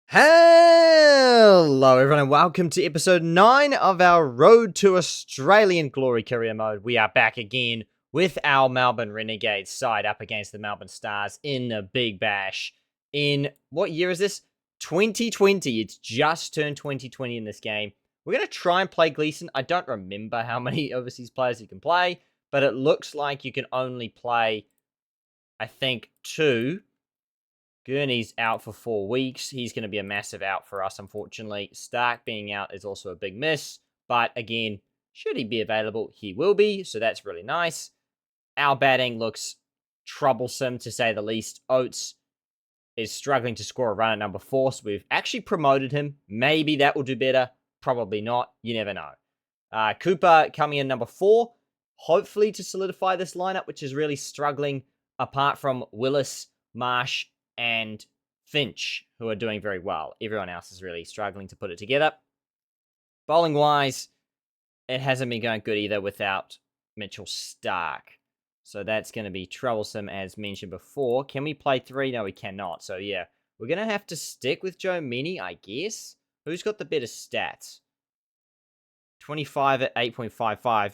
Hello everyone and welcome to episode 9 of our Road to Australian Glory Career Mode. We are back again with our Melbourne Renegades side up against the Melbourne Stars in the Big Bash. In, what year is this? 2020. It's just turned 2020 in this game. We're going to try and play Gleeson. I don't remember how many overseas players you can play, but it looks like you can only play, I think, 2. Gurney's out for 4 weeks. He's going to be a massive out for us, unfortunately. Stark being out is also a big miss. But again, should he be available? He will be, so that's really nice. Our batting looks troublesome, to say the least. Oates is struggling to score a run at number 4, so we've actually promoted him. Maybe that will do better. Probably not. You never know. Cooper coming in number 4, hopefully to solidify this lineup, which is really struggling, apart from Willis, Marsh, and Finch, who are doing very well. Everyone else is really struggling to put it together. Bowling-wise, it hasn't been going good either without Mitchell Stark. So that's going to be troublesome, as mentioned before. Can we play 3? No, we cannot. So yeah, we're going to have to stick with Joe Mini, I guess. Who's got the better stats? 25 at 8.55.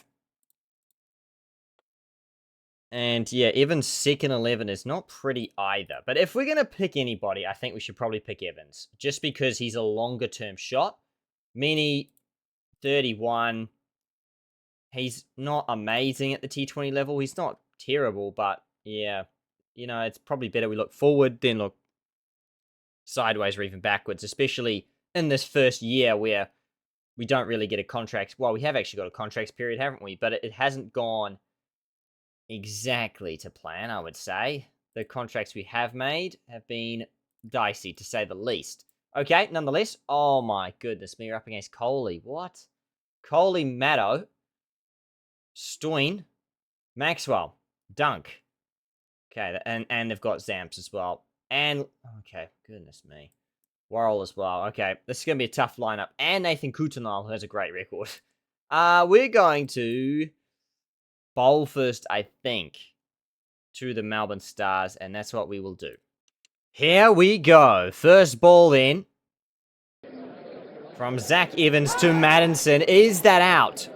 And yeah, Evans' second 11 is not pretty either. But if we're going to pick anybody, I think we should probably pick Evans. Just because he's a longer term shot. Mini, 31. He's not amazing at the T20 level. He's not terrible, but yeah. You know, it's probably better we look forward than look sideways or even backwards. Especially in this first year where we don't really get a contract. Well, we have actually got a contracts period, haven't we? But it hasn't gone exactly to plan, I would say. The contracts we have made have been dicey, to say the least. Okay, nonetheless. Oh my goodness me, we're up against Coley. What? Coley, Maddo, Stoin, Maxwell, Dunk. Okay, and they've got Zamps as well. And, okay, goodness me. Worrell as well. Okay, this is going to be a tough lineup. And Nathan Coutinal, who has a great record. We're going to bowl first, I think, to the Melbourne Stars, and that's what we will do. Here we go. First ball then. From Zach Evans to Maddinson. Is that out?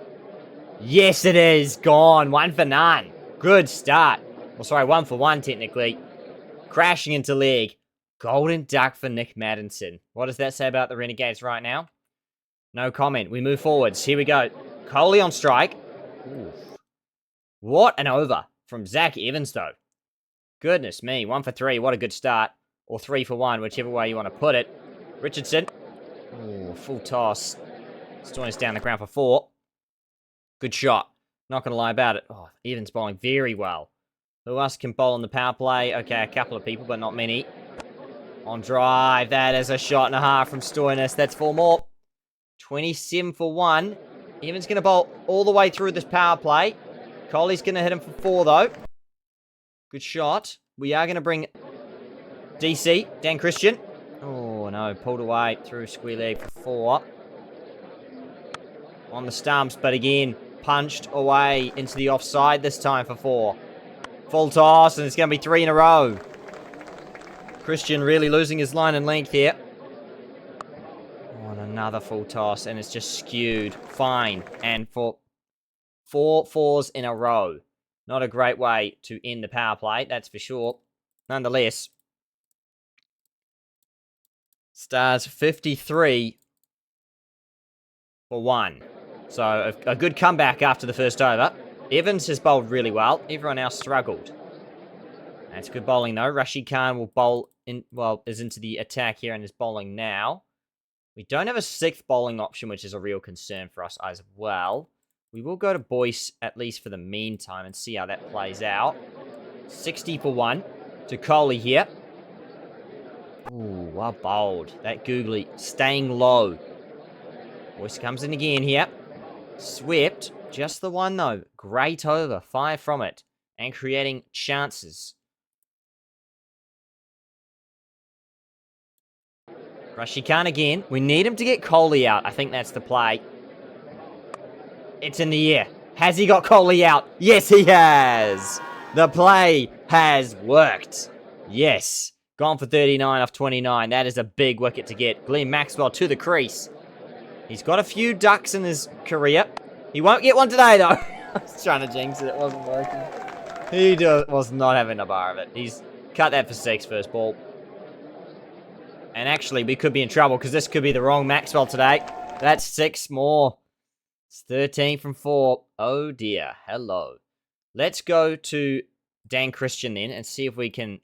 Yes, it is. Gone. 1 for none. Good start. Well, sorry, 1 for 1, technically. Crashing into leg. Golden duck for Nick Maddinson. What does that say about the Renegades right now? No comment. We move forwards. Here we go. Coley on strike. Ooh. What an over from Zach Evans, though. Goodness me, 1 for 3. What a good start. Or 3 for 1, whichever way you want to put it. Richardson. Ooh, full toss. Stoin is down the ground for 4. Good shot. Not going to lie about it. Oh, Evans bowling very well. Who else can bowl on the power play? Okay, a couple of people, but not many. On drive. That is a shot and a half from Stoinis. That's 4 more. 27 for 1. Evans going to bowl all the way through this power play. Coley's going to hit him for 4, though. Good shot. We are going to bring DC, Dan Christian. Oh, no. Pulled away through square leg for 4. On the stumps, but again, punched away into the offside this time for 4. Full toss, and it's going to be 3 in a row. Christian really losing his line and length here. Oh, and another full toss, and it's just skewed. Fine. And for 4 4s in a row. Not a great way to end the power play, that's for sure. Nonetheless, Stars 53 for 1. So a good comeback after the first over. Evans has bowled really well. Everyone else struggled. That's good bowling though. Rashid Khan will bowl in, well, is into the attack here and is bowling now. We don't have a 6th bowling option, which is a real concern for us as well. We will go to Boyce, at least for the meantime, and see how that plays out. 60 for 1 to Coley here. Ooh, well bowled. That googly staying low. Boyce comes in again here. Swept. Just the 1, though. Great over. 5 from it. And creating chances. Rashid Khan again. We need him to get Coley out. I think that's the play. It's in the air. Has he got Coley out? Yes, he has. The play has worked. Yes. Gone for 39 off 29. That is a big wicket to get. Glenn Maxwell to the crease. He's got a few ducks in his career. He won't get one today, though. I was trying to jinx it. It wasn't working. He was not having a bar of it. He's cut that for 6 first ball. And actually, we could be in trouble because this could be the wrong Maxwell today. That's 6 more. It's 13 from 4. Oh, dear. Hello. Let's go to Dan Christian then and see if we can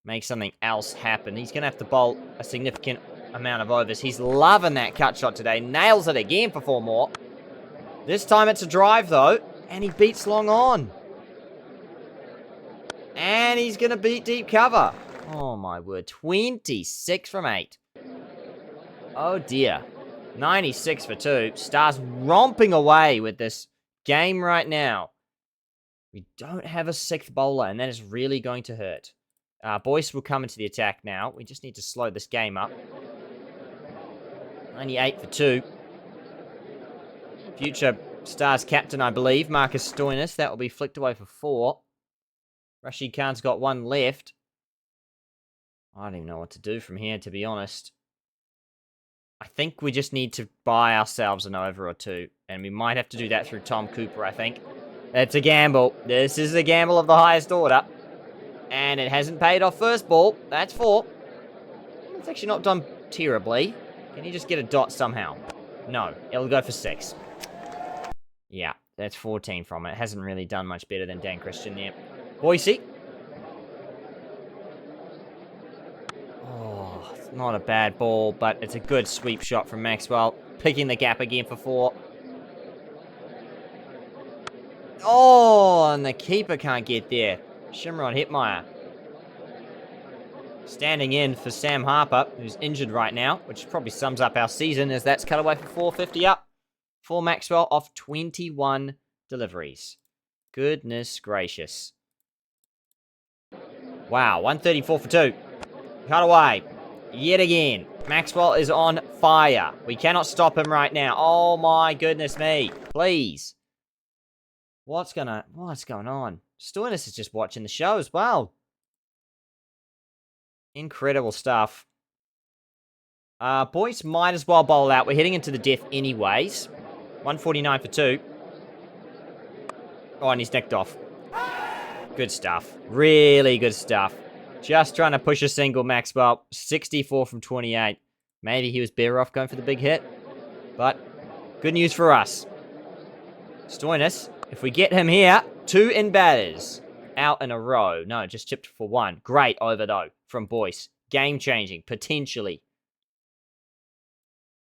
make something else happen. He's going to have to bowl a significant amount of overs. He's loving that cut shot today. Nails it again for 4 more. This time it's a drive, though. And he beats long on. And he's going to beat deep cover. Oh, my word. 26 from 8. Oh, dear. 96 for 2. Stars romping away with this game right now. We don't have a 6th bowler, and that is really going to hurt. Boyce will come into the attack now. We just need to slow this game up. 98 for 2. Future Stars captain, I believe, Marcus Stoinis. That will be flicked away for 4. Rashid Khan's got 1 left. I don't even know what to do from here, to be honest. I think we just need to buy ourselves an over or 2. And we might have to do that through Tom Cooper, I think. It's a gamble. This is a gamble of the highest order. And it hasn't paid off first ball. That's 4. It's actually not done terribly. Can he just get a dot somehow? No. It'll go for 6. Yeah, that's 14 from it. Hasn't really done much better than Dan Christian there. Boise. Oh, it's not a bad ball, but it's a good sweep shot from Maxwell. Picking the gap again for 4. Oh, and the keeper can't get there. Shimron Hitmeyer. Standing in for Sam Harper, who's injured right now, which probably sums up our season, as that's cut away for 450 up for Maxwell off 21 deliveries. Goodness gracious. Wow, 134 for 2. Cut away. Yet again. Maxwell is on fire. We cannot stop him right now. Oh my goodness me. Please. What's going on? Stoinis is just watching the show as well. Incredible stuff. Boyce might as well bowl out. We're heading into the death anyways. 149 for 2. Oh, and he's nicked off. Good stuff. Really good stuff. Just trying to push a single, Maxwell. 64 from 28. Maybe he was better off going for the big hit. But good news for us. Stoinis, if we get him here, 2 in batters. Out in a row. No, just chipped for 1. Great over, though, from Boyce. Game-changing, potentially.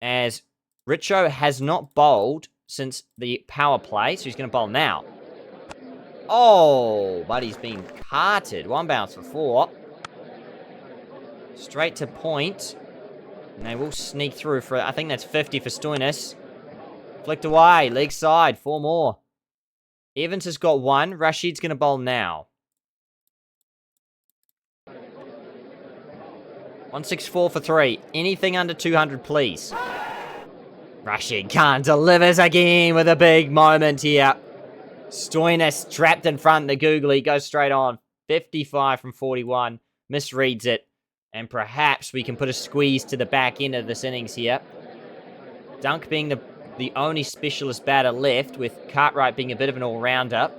As Richo has not bowled since the power play, so he's going to bowl now. Oh, but he's been carted. 1 bounce for 4. Straight to point. And they will sneak through for, I think that's 50 for Stoinis. Flicked away, leg side, 4 more. Evans has got 1. Rashid's going to bowl now. 164 for 3. Anything under 200, please. Rashid Khan delivers again with a big moment here. Stoinis trapped in front. The googly goes straight on. 55 from 41. Misreads it. And perhaps we can put a squeeze to the back end of this innings here. Dunk being the only specialist batter left, with Cartwright being a bit of an all-rounder.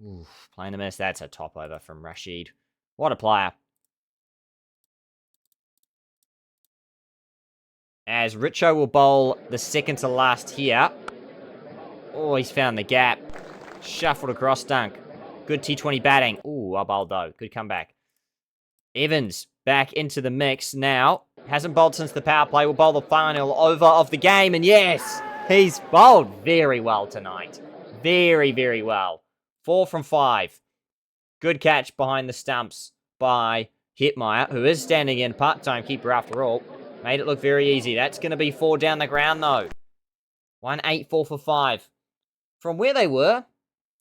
Oof, playing the miss. That's a top over from Rashid. What a player. As Richo will bowl the second to last here. Oh, he's found the gap. Shuffled across Dunk. Good T20 batting. Ooh, well bowled though. Good comeback. Evans back into the mix now. Hasn't bowled since the power play. Will bowl the final over of the game. And yes, he's bowled very well tonight. Very, very well. 4 from 5. Good catch behind the stumps by Hitmeyer, who is standing in part-time keeper after all. Made it look very easy. That's going to be 4 down the ground, though. 184 for 5. From where they were,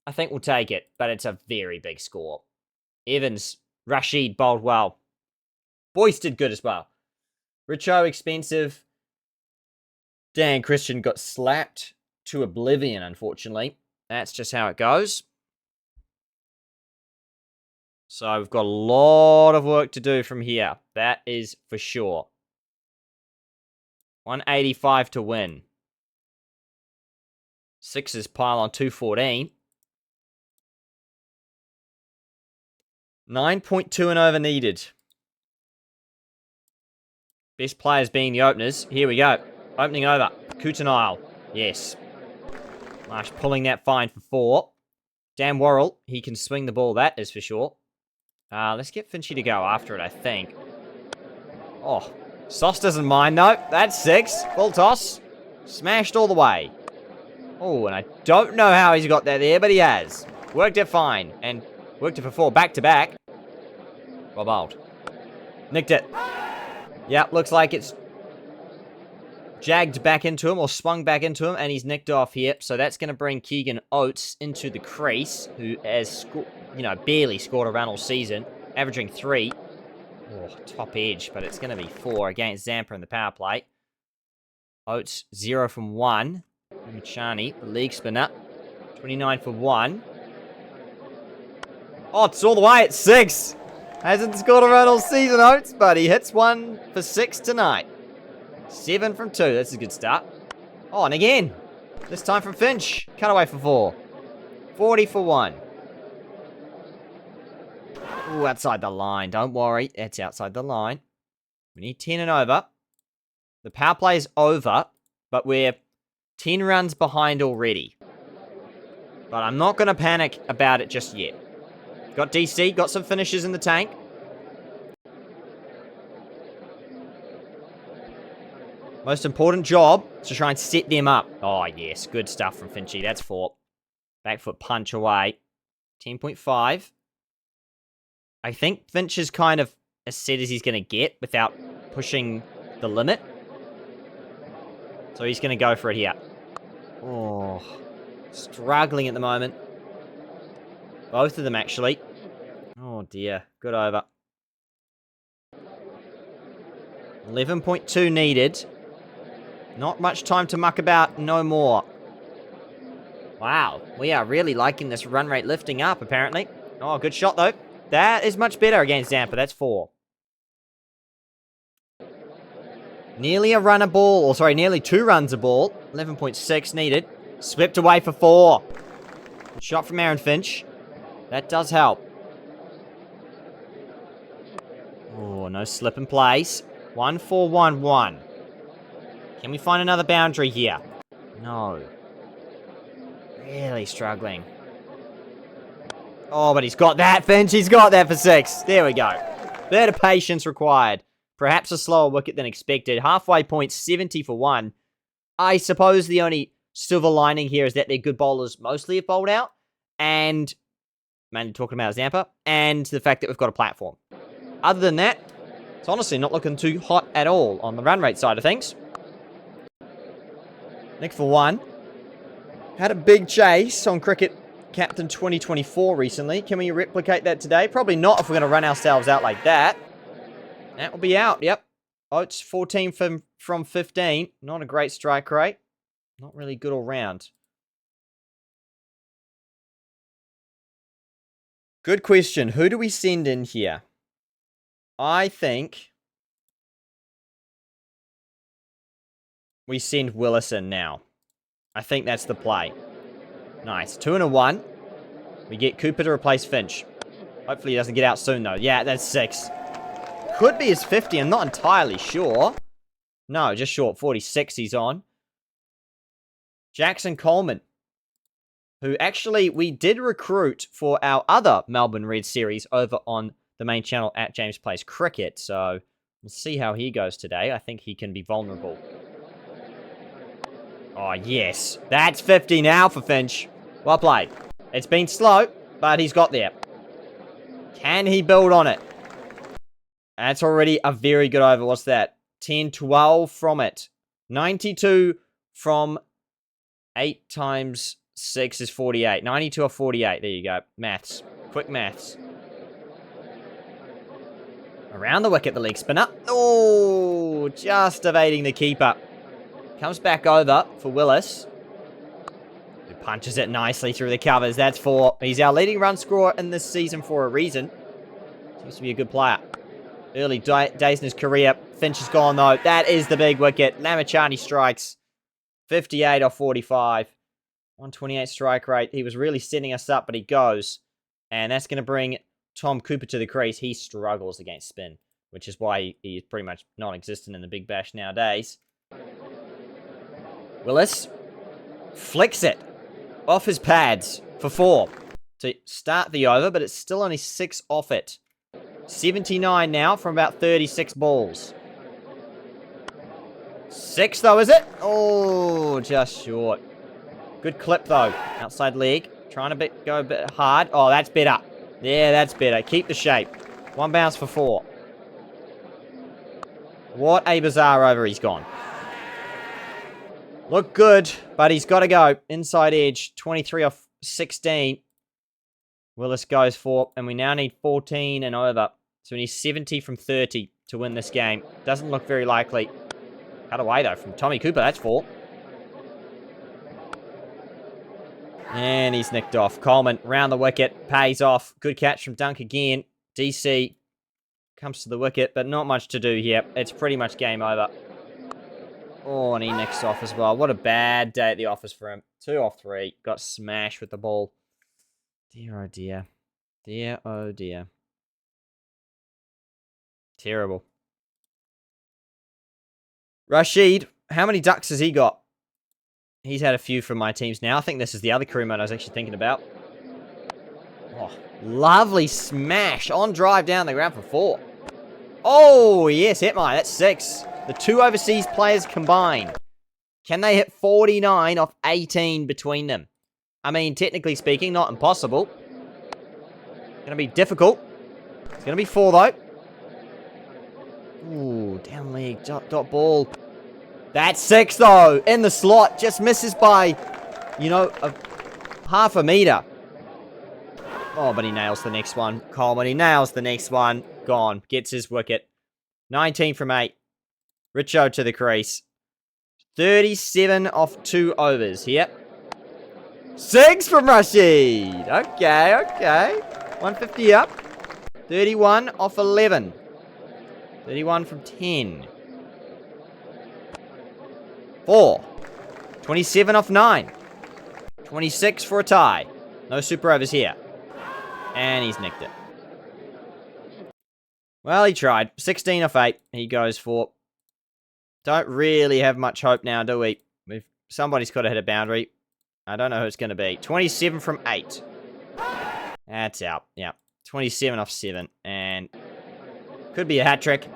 I think we'll take it. But it's a very big score. Evans, Rashid bowled well. Boyce did good as well. Richo expensive. Dan Christian got slapped to oblivion, unfortunately. That's just how it goes. So we've got a lot of work to do from here. That is for sure. 185 to win. Sixers pile on 214. 9.2 and over needed. Best players being the openers. Here we go. Opening over. Coutinile. Yes. Marsh pulling that fine for 4. Dan Worrell. He can swing the ball, that is for sure. Let's get Finchy to go after it, I think. Oh. Sauce doesn't mind, though. That's 6. Full toss. Smashed all the way. Oh, and I don't know how he's got that there, but he has. Worked it fine. And worked it for 4. Back to back. Bob out. Nicked it. Yep, looks like it's jagged back into him or swung back into him, and he's nicked off here. So that's going to bring Keegan Oates into the crease, who has barely scored a run all season, averaging 3. Oh, top edge, but it's going to be 4 against Zampa in the power play. Oates 0 from 1. Machani, the league spinner, 29 for 1. Oh, it's all the way at 6. Hasn't scored a run all season, Oates, but he hits 1 for 6 tonight. 7 from 2. That's a good start. Oh, and again. This time from Finch. Cutaway for 4. 40 for 1. Ooh, outside the line. Don't worry. That's outside the line. We need 10 and over. The power play is over, but we're 10 runs behind already. But I'm not going to panic about it just yet. Got DC, got some finishes in the tank. Most important job is to try and set them up. Oh, yes. Good stuff from Finchy. That's 4. Back foot punch away. 10.5. I think Finch is kind of as set as he's going to get without pushing the limit. So he's going to go for it here. Oh, struggling at the moment. Both of them, actually. Oh, dear. Good over. 11.2 needed. Not much time to muck about. No more. Wow. We are really liking this run rate lifting up, apparently. Oh, good shot, though. That is much better against Zampa. That's 4. Nearly a run a ball. Or, sorry, nearly 2 runs a ball. 11.6 needed. Swept away for 4. Good shot from Aaron Finch. That does help. Oh, no slip in place. 1-4-1-1. Can we find another boundary here? No. Really struggling. Oh, but he's got that, Finch. He's got that for 6. There we go. Better patience required. Perhaps a slower wicket than expected. Halfway point, 70 for 1. I suppose the only silver lining here is that their good bowlers mostly have bowled out. And, mainly talking about Zampa. And the fact that we've got a platform. Other than that, it's honestly not looking too hot at all on the run rate side of things. Nick for 1. Had a big chase on Cricket Captain 2024 recently. Can we replicate that today? Probably not if we're going to run ourselves out like that. That will be out, yep. Oates 14 from 15. Not a great strike rate. Not really good all round. Good question. Who do we send in here? I think we send Willis in now. I think that's the play. Nice. 2 and a 1. We get Cooper to replace Finch. Hopefully he doesn't get out soon, though. Yeah, that's 6. Could be his 50. I'm not entirely sure. No, just short. 46 he's on. Jackson Coleman, who actually we did recruit for our other Melbourne Red series over on the main channel at James Plays Cricket. So we'll see how he goes today. I think he can be vulnerable. Oh, yes. That's 50 now for Finch. Well played. It's been slow, but he's got there. Can he build on it? That's already a very good over. What's that? 10-12 from it. 92 from 8 times 6 is 48. 92 or 48. There you go. Maths. Quick maths. Around the wicket, the leg spinner. Oh, just evading the keeper. Comes back over for Willis. Who punches it nicely through the covers. That's 4. He's our leading run scorer in this season for a reason. Used to be a good player. Early days in his career. Finch is gone, though. That is the big wicket. Lamachani strikes. 58 off 45. 128 strike rate. He was really setting us up, but he goes. And that's going to bring Tom Cooper to the crease. He struggles against spin, which is why he is pretty much non-existent in the Big Bash nowadays. Willis flicks it off his pads for 4 to start the over, but it's still only 6 off it. 79 now from about 36 balls. 6 though, is it? Oh, just short. Good clip though. Outside leg. Trying to go a bit hard. Oh, that's better. Yeah, that's better. Keep the shape. 1 bounce for 4. What a bizarre over he's gone. Look good, but he's got to go. Inside edge. 23 off 16. Willis goes for, and we now need 14 and over. So we need 70 from 30 to win this game. Doesn't look very likely. Cut away, though, from Tommy Cooper. That's 4. And he's nicked off. Coleman, round the wicket. Pays off. Good catch from Dunk again. DC comes to the wicket, but not much to do here. It's pretty much game over. Oh, and he nicks off as well. What a bad day at the office for him. 2 off 3. Got smashed with the ball. Dear, oh dear. Dear, oh dear. Terrible. Rashid, how many ducks has he got? He's had a few from my teams now. I think this is the other career mode I was actually thinking about. Oh, lovely smash on drive down the ground for 4. Oh, yes, hit mine. That's 6. The 2 overseas players combined. Can they hit 49 off 18 between them? I mean, technically speaking, not impossible. Gonna be difficult. It's gonna be 4, though. Ooh, down leg, dot ball. That's 6, though. In the slot. Just misses by, you know, half a meter. Oh, but he nails the next one. Coleman, he nails the next one. Gone. Gets his wicket. 19 from 8. Richo to the crease. 37 off 2 overs here. 6 from Rashid. Okay. 150 up. 31 off 11. 31 from 10. 4. 27 off 9. 26 for a tie. No super overs here. And he's nicked it. Well, he tried. 16 off 8. He goes for. Don't really have much hope now, do we? Somebody's got to hit a boundary. I don't know who it's going to be. 27 from 8. That's out. Yeah. 27 off 7. And could be a hat trick.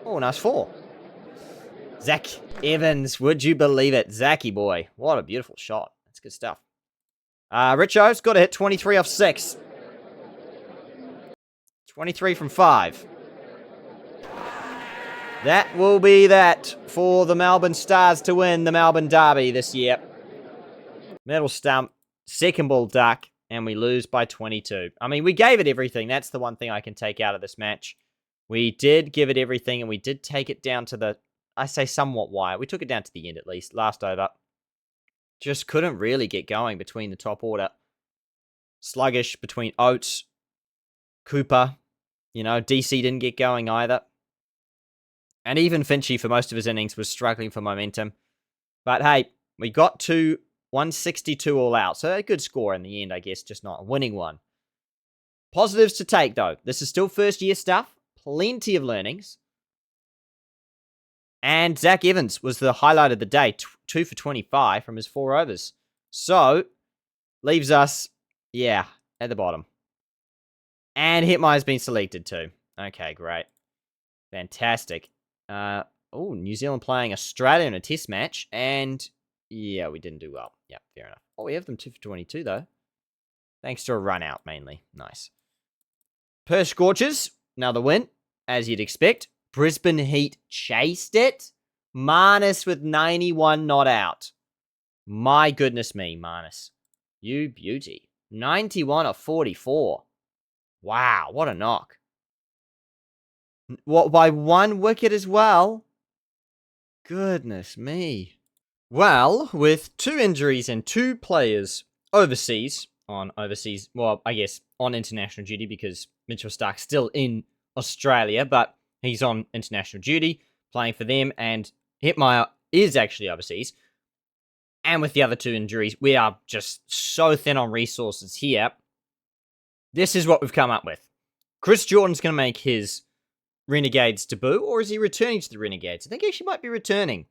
Oh, nice 4. Zach Evans. Would you believe it? Zachy boy. What a beautiful shot. That's good stuff. Richo's got to hit 23 off 6. 23 from 5. That will be that for the Melbourne Stars to win the Melbourne Derby this year. Middle stump, second ball duck, and we lose by 22. I mean, we gave it everything. That's the one thing I can take out of this match. We did give it everything, and we did take it down to the, I say somewhat wire. We took it down to the end at least, last over. Just couldn't really get going between the top order. Sluggish between Oates, Cooper. You know, DC didn't get going either. And even Finchy, for most of his innings, was struggling for momentum. But hey, we got to 162 all out. So a good score in the end, I guess, just not a winning one. Positives to take, though. This is still first year stuff. Plenty of learnings. And Zach Evans was the highlight of the day. 2 for 25 from his 4 overs. So, leaves us, yeah, at the bottom. And Hitmeier's been selected too. Okay, great. Fantastic. New Zealand playing Australia in a test match. And, yeah, we didn't do well. Yeah, fair enough. Oh, we have them 2 for 22, though. Thanks to a run out, mainly. Nice. Perth Scorchers, another win, as you'd expect. Brisbane Heat chased it. Marnus with 91 not out. My goodness me, Marnus. You beauty. 91 of 44. Wow, what a knock. What, by 1 wicket as well? Goodness me. Well, with 2 injuries and 2 players overseas, well, I guess on international duty because Mitchell Stark still in Australia, but he's on international duty, playing for them, and Hitmeyer is actually overseas. And with the other two injuries, we are just so thin on resources here. This is what we've come up with. Chris Jordan's going to make his Renegades debut, or is he returning to the Renegades? I think he actually might be returning.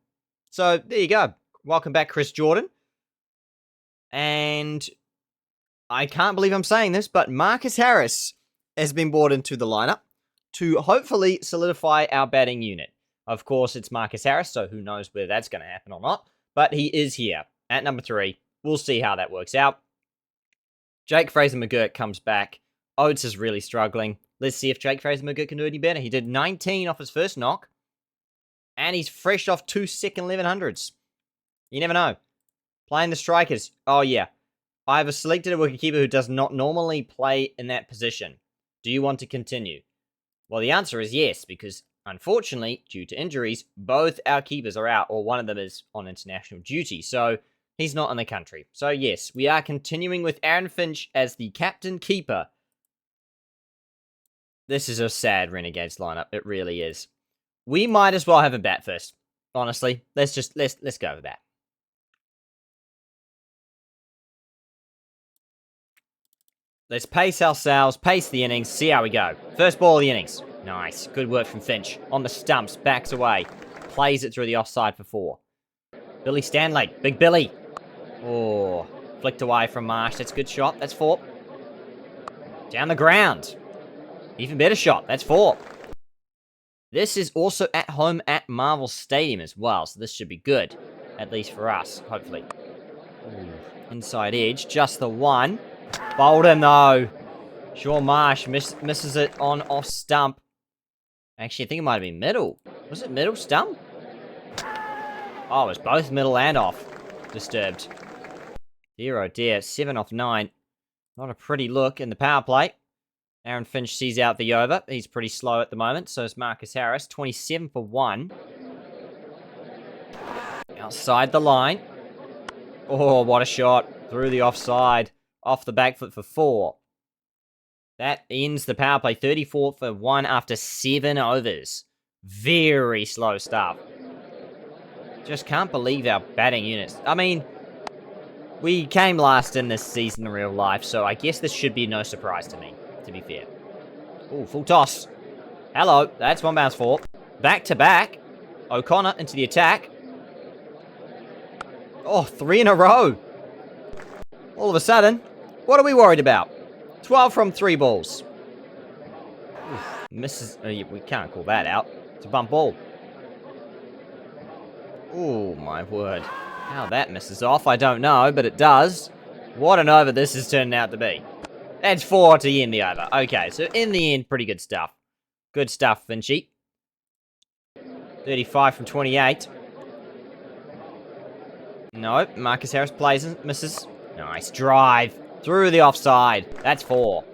So, there you go. Welcome back, Chris Jordan. And I can't believe I'm saying this, but Marcus Harris has been brought into the lineup to hopefully solidify our batting unit. Of course, it's Marcus Harris, so who knows whether that's going to happen or not. But he is here at number 3. We'll see how that works out. Jake Fraser-McGurk comes back. Oates is really struggling. Let's see if Jake Fraser-McGurk can do any better. He did 19 off his first knock. And he's fresh off 2 second 1100s. You never know. Playing the strikers. Oh, yeah. I have selected a wicketkeeper who does not normally play in that position. Do you want to continue? Well, the answer is yes, because unfortunately, due to injuries, both our keepers are out, or one of them is on international duty, so he's not in the country. So yes, we are continuing with Aaron Finch as the captain keeper. This is a sad Renegades lineup. It really is. We might as well have a bat first. Honestly, let's go with that. Let's pace ourselves, pace the innings, see how we go. First ball of the innings. Nice. Good work from Finch. On the stumps, backs away. Plays it through the offside for 4. Billy Stanley. Big Billy. Oh, flicked away from Marsh. That's a good shot. That's 4. Down the ground. Even better shot. That's 4. This is also at home at Marvel Stadium as well, so this should be good. At least for us, hopefully. Ooh. Inside edge. Just the 1. Bowled him, though. Sean Marsh misses it on off stump. Actually, I think it might have been middle. Was it middle stump? Oh, it was both middle and off. Disturbed. Dear, oh dear. 7 off 9. Not a pretty look in the power play. Aaron Finch sees out the over. He's pretty slow at the moment. So is Marcus Harris. 27 for 1. Outside the line. Oh, what a shot. Through the offside. Off the back foot for 4. That ends the power play. 34 for 1 after 7 overs. Very slow stuff. Just can't believe our batting units. I mean, we came last in this season in real life, so I guess this should be no surprise to me, to be fair. Ooh, full toss. Hello, that's 1 bounce 4. Back to back. O'Connor into the attack. Oh, 3 in a row. All of a sudden, what are we worried about? 12 from 3 balls. Oof, misses. We can't call that out. It's a bump ball. Oh, my word. How that misses off, I don't know, but it does. What an over this is turning out to be. That's 4 to end the over. Okay, so in the end, pretty good stuff. Good stuff, Finchy. 35 from 28. No, Marcus Harris plays and misses. Nice drive. Through the offside. That's 4.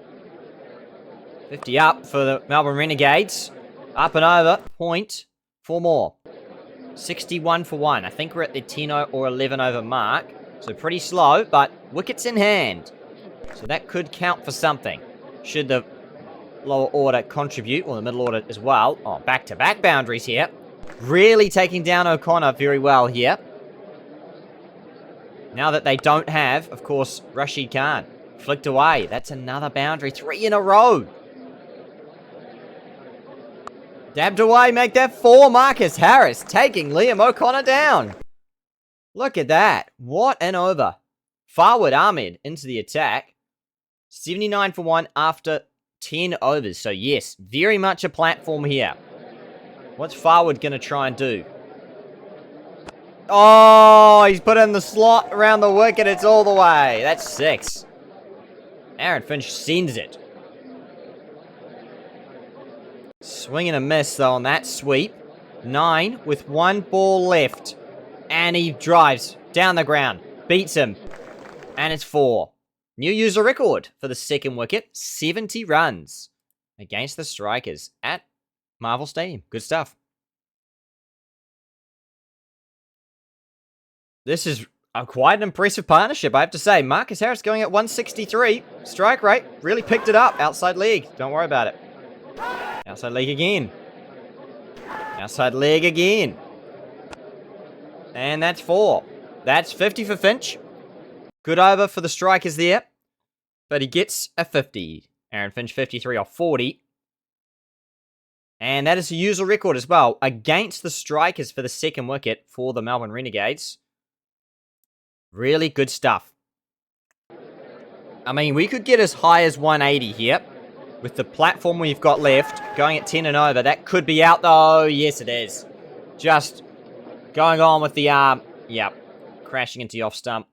50 up for the Melbourne Renegades. Up and over. Point. 4 more. 61 for 1. I think we're at the 10 or 11 over mark. So pretty slow, but wickets in hand. So that could count for something. Should the lower order contribute, or the middle order as well. Oh, back-to-back boundaries here. Really taking down O'Connor very well here. Now that they don't have, of course, Rashid Khan. Flicked away. That's another boundary. 3 in a row. Dabbed away. Make that 4. Marcus Harris taking Liam O'Connor down. Look at that. What an over. Farwood Ahmed into the attack. 79 for 1 after 10 overs. So yes, very much a platform here. What's Farwood going to try and do? Oh, he's put in the slot around the wicket. It's all the way. That's 6. Aaron Finch sends it. Swing and a miss, though, on that sweep. 9 with 1 ball left. And he drives down the ground. Beats him. And it's 4. New user record for the second wicket. 70 runs against the Strikers at Marvel Stadium. Good stuff. This is quite an impressive partnership, I have to say. Marcus Harris going at 163. Strike rate, really picked it up. Outside leg, don't worry about it. Outside leg again. Outside leg again. And that's 4. That's 50 for Finch. Good over for the strikers there. But he gets a 50. Aaron Finch 53 off 40. And that is a usual record as well against the strikers for the second wicket for the Melbourne Renegades. Really good stuff. I mean, we could get as high as 180 here. With the platform we've got left, going at 10 and over. That could be out though. Yes, it is. Just going on with the arm. Yep. Crashing into the off stump.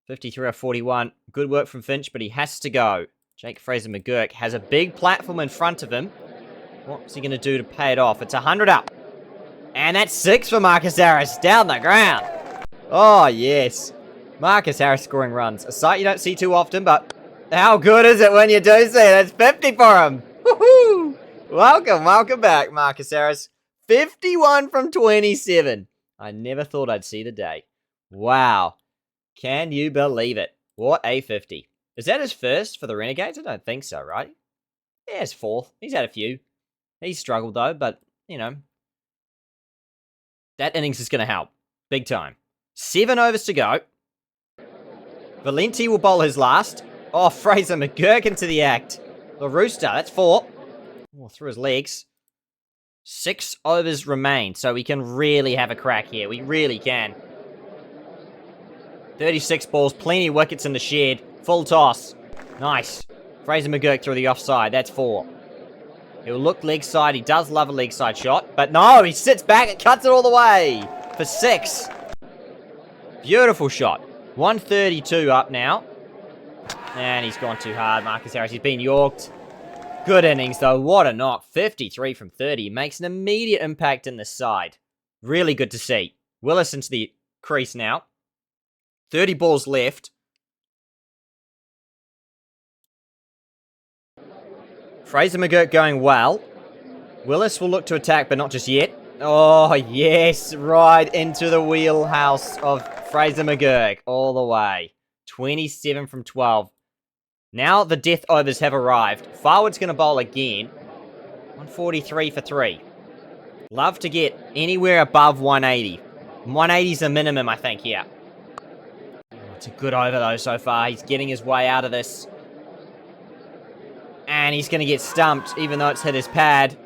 53 or 41. Good work from Finch, but he has to go. Jake Fraser-McGurk has a big platform in front of him. What's he going to do to pay it off? It's 100 up. And that's 6 for Marcus Harris. Down the ground. Oh, yes. Marcus Harris scoring runs. A sight you don't see too often, but how good is it when you do see it? That's 50 for him. Woohoo! Welcome back, Marcus Harris. 51 from 27. I never thought I'd see the day. Wow. Can you believe it? What a 50. Is that his first for the Renegades? I don't think so, right? Yeah, his 4th. He's had a few. He's struggled, though, but, you know. That innings is going to help. Big time. 7 overs to go. Valenti will bowl his last. Oh, Fraser-McGurk into the act. The Rooster, that's 4. Oh, through his legs. 6 overs remain, so we can really have a crack here. We really can. 36 balls, plenty of wickets in the shed. Full toss. Nice. Fraser-McGurk through the offside, that's 4. He'll look leg side. He does love a leg side shot. But no, he sits back and cuts it all the way for 6. Beautiful shot. 132 up now. And he's gone too hard, Marcus Harris. He's been yorked. Good innings, though. What a knock. 53 from 30. Makes an immediate impact in the side. Really good to see. Willis into the crease now. 30 balls left. Fraser-McGurk going well. Willis will look to attack, but not just yet. Oh, yes. Right into the wheelhouse of Fraser-McGurk all the way. 27 from 12. Now the death overs have arrived. Farwood's going to bowl again. 143 for 3. Love to get anywhere above 180. 180 is the minimum, I think, here. Oh, it's a good over, though, so far. He's getting his way out of this. And he's going to get stumped, even though it's hit his pad.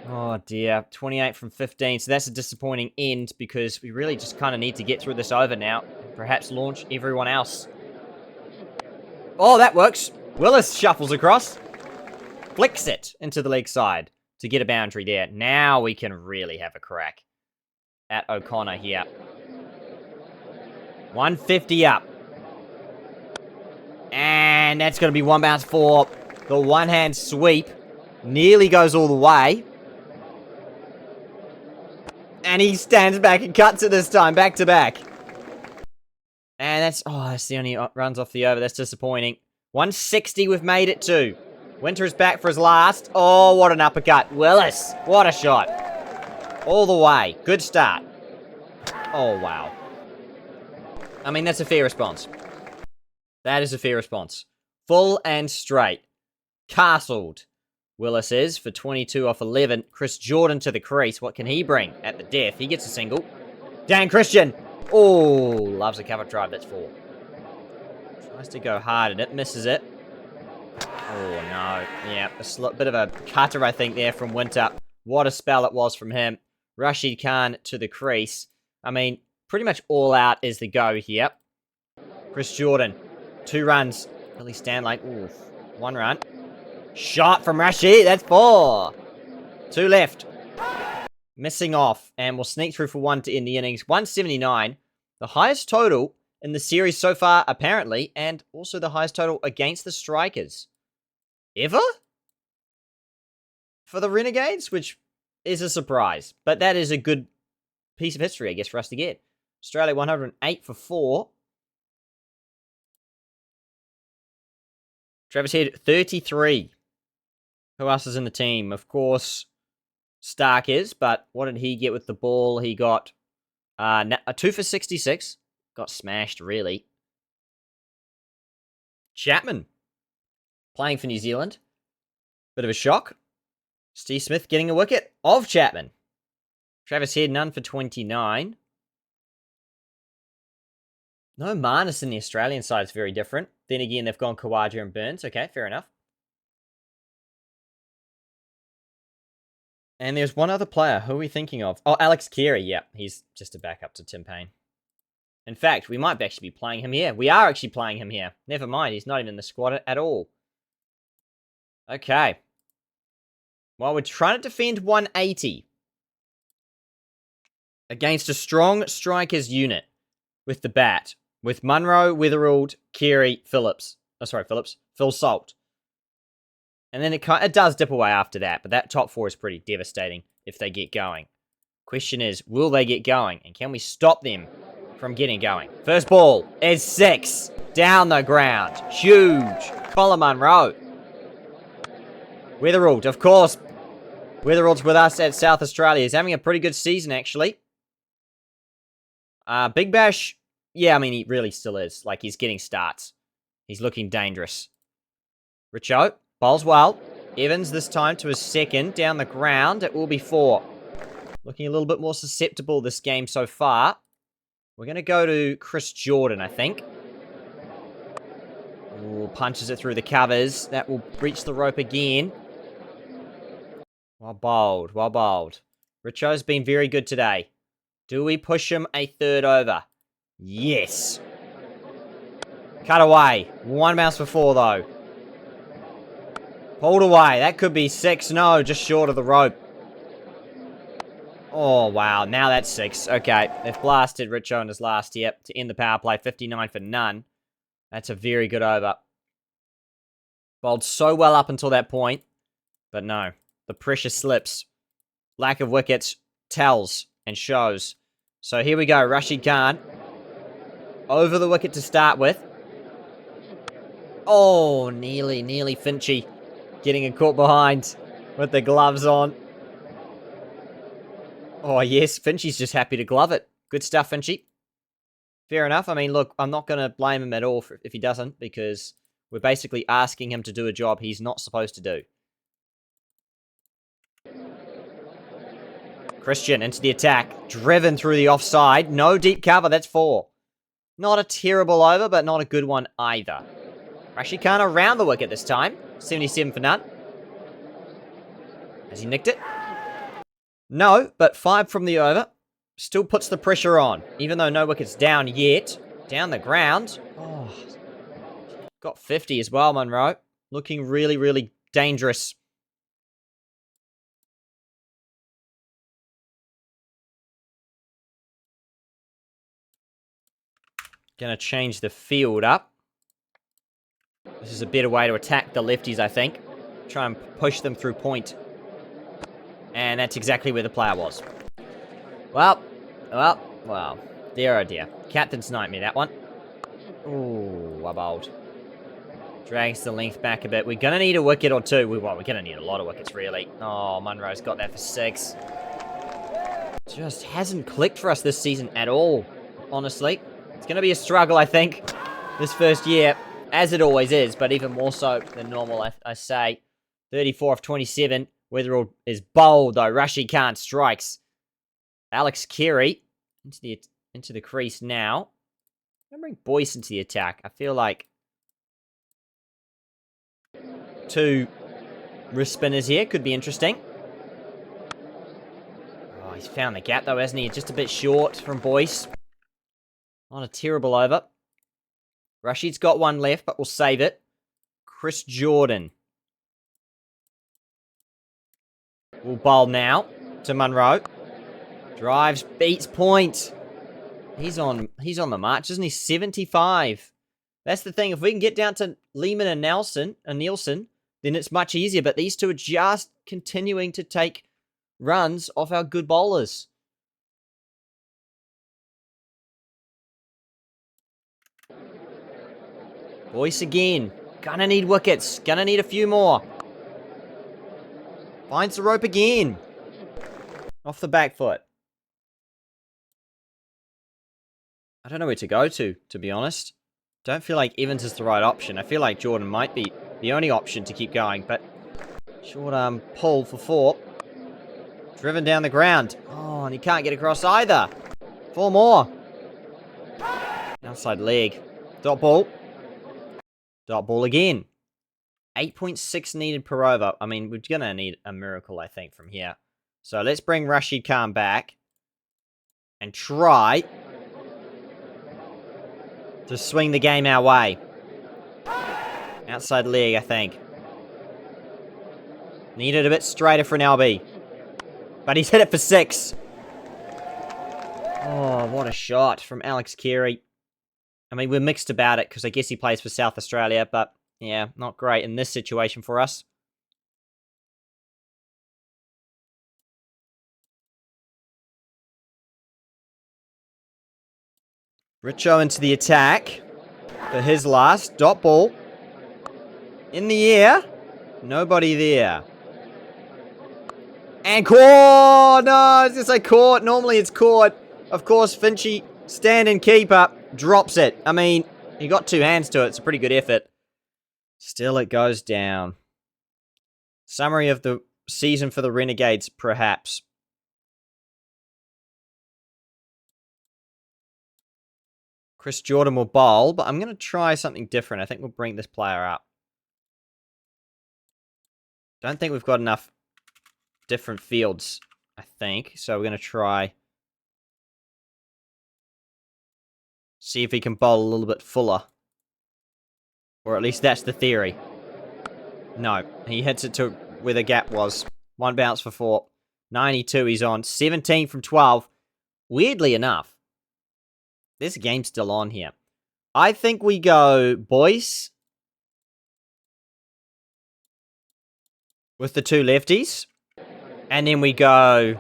Oh, dear. 28 from 15. So that's a disappointing end because we really just kind of need to get through this over now. And perhaps launch everyone else. Oh, that works. Willis shuffles across. Flicks it into the leg side to get a boundary there. Now we can really have a crack at O'Connor here. 150 up. And that's going to be one bounce for the one-hand sweep. Nearly goes all the way. And he stands back and cuts it this time, back to back. And that's the only runs off the over. That's disappointing. 160 we've made it to. Winter is back for his last. Oh, what an uppercut. Willis, what a shot. All the way. Good start. Oh, wow. I mean, that's a fair response. That is a fair response. Full and straight. Castled. Willis is for 22 off 11. Chris Jordan to the crease. What can he bring at the death? He gets a single. Dan Christian. Oh, loves a cover drive. That's 4. Tries to go hard at it. Misses it. Oh, no. Yeah, a bit of a cutter, I think, there from Winter. What a spell it was from him. Rashid Khan to the crease. I mean, pretty much all out is the go here. Chris Jordan. 2 runs. Billy Stanley. Ooh, 1 run. Shot from Rashid. That's 4. 2 left. Missing off. And we'll sneak through for 1 to end the innings. 179. The highest total in the series so far, apparently. And also the highest total against the strikers. Ever? For the Renegades, which is a surprise. But that is a good piece of history, I guess, for us to get. Australia 108 for 4. Travis Head, 33. Who else is in the team? Of course, Stark is, but what did he get with the ball? He got a 2 for 66. got smashed, really. Chapman playing for New Zealand. Bit of a shock. Steve Smith getting a wicket of Chapman. Travis Head, none for 29. No Marnus in the Australian side is very different. Then again, they've gone Kawaja and Burns. Okay, fair enough. And there's one other player. Who are we thinking of? Oh, Alex Carey. Yeah, he's just a backup to Tim Payne. In fact, we might actually be playing him here. We are actually playing him here. Never mind, he's not even in the squad at all. Okay. Well, we're trying to defend 180 against a strong strikers unit with the bat. With Munro, Weatherald, Carey, Phillips. Oh, sorry, Phillips. Phil Salt. And then it does dip away after that, but that top four is pretty devastating if they get going. Question is, will they get going? And can we stop them from getting going? First ball is 6. Down the ground. Huge. Colin Munro. Weatherald, of course. Weatherald's with us at South Australia. He's having a pretty good season, actually. Big Bash, yeah, I mean, he really still is. Like, he's getting starts. He's looking dangerous. Richo bowls well. Evans this time to his second. Down the ground. It will be 4. Looking a little bit more susceptible this game so far. We're going to go to Chris Jordan, I think. Ooh, punches it through the covers. That will reach the rope again. Well bowled, well bowled. Richo's been very good today. Do we push him a third over? Yes. Cut away. 1 bounce for 4, though. Pulled away. That could be 6. No, just short of the rope. Oh, wow. Now that's 6. Okay. They've blasted Richo in his last yep to end the power play. 59 for none. That's a very good over. Bowled so well up until that point. But no. The pressure slips. Lack of wickets tells and shows. So here we go. Rashid Khan. Over the wicket to start with. Oh, nearly Finchy. Getting a caught behind with the gloves on. Oh, yes. Finchy's just happy to glove it. Good stuff, Finchy. Fair enough. I mean, look, I'm not going to blame him at all if he doesn't, because we're basically asking him to do a job he's not supposed to do. Christian into the attack. Driven through the offside. No deep cover. That's 4. Not a terrible over, but not a good one either. Rashid Khan around the wicket this time. 77 for none. Has he nicked it? No, but 5 from the over. Still puts the pressure on, even though no wicket's down yet. Down the ground. Oh, got 50 as well, Munro. Looking really dangerous. Gonna change the field up. This is a better way to attack the lefties, I think. Try and push them through point. And that's exactly where the player was. Well. Dear oh dear. Captain's nightmare, that one. Ooh, well bowled. Drags the length back a bit. We're going to need a wicket or 2. We're going to need a lot of wickets, really. Oh, Munro's got that for 6. Just hasn't clicked for us this season at all, honestly. It's going to be a struggle, I think, this first year, as it always is, but even more so than normal, I say. 34 of 27. Weatherall is bowled, though. Rashid Khan strikes. Alex Carey into the crease now. I'm going to bring Boyce into the attack. I feel like 2 wrist spinners here could be interesting. Oh, he's found the gap, though, hasn't he? Just a bit short from Boyce. Not a terrible over. Rashid's got 1 left, but we'll save it. Chris Jordan will bowl now to Munro. Drives, beats point. He's on the march, isn't he? 75. That's the thing. If we can get down to Lehman and Nielsen, then it's much easier. But these two are just continuing to take runs off our good bowlers. Boyce again. Gonna need wickets. Gonna need a few more. Finds the rope again. Off the back foot. I don't know where to go to be honest. Don't feel like Evans is the right option. I feel like Jordan might be the only option to keep going, but short arm pull for 4. Driven down the ground. Oh, and he can't get across either. 4 more. Outside leg. Dot ball. Dot ball again. 8.6 needed per over. I mean, we're going to need a miracle, I think, from here. So let's bring Rashid Khan back and try to swing the game our way. Outside leg, I think. Needed a bit straighter for an LB. But he's hit it for 6. Oh, what a shot from Alex Carey. I mean, we're mixed about it because I guess he plays for South Australia, but yeah, not great in this situation for us. Richo into the attack for his last. Dot ball. In the air. Nobody there. And caught! No, I was going to say caught. Normally it's caught. Of course, Finchy, stand-in keeper, drops it. I mean, he got 2 hands to it. It's a pretty good effort. Still, it goes down. Summary of the season for the Renegades, perhaps. Chris Jordan will bowl, but I'm going to try something different. I think we'll bring this player up. Don't think we've got enough different fields, I think. So we're going to try. See if he can bowl a little bit fuller. Or at least that's the theory. No, he hits it to where the gap was. 1 bounce for 4. 92 he's on. 17 from 12. Weirdly enough, this game's still on here. I think we go Boyce with the 2 lefties. And then we go...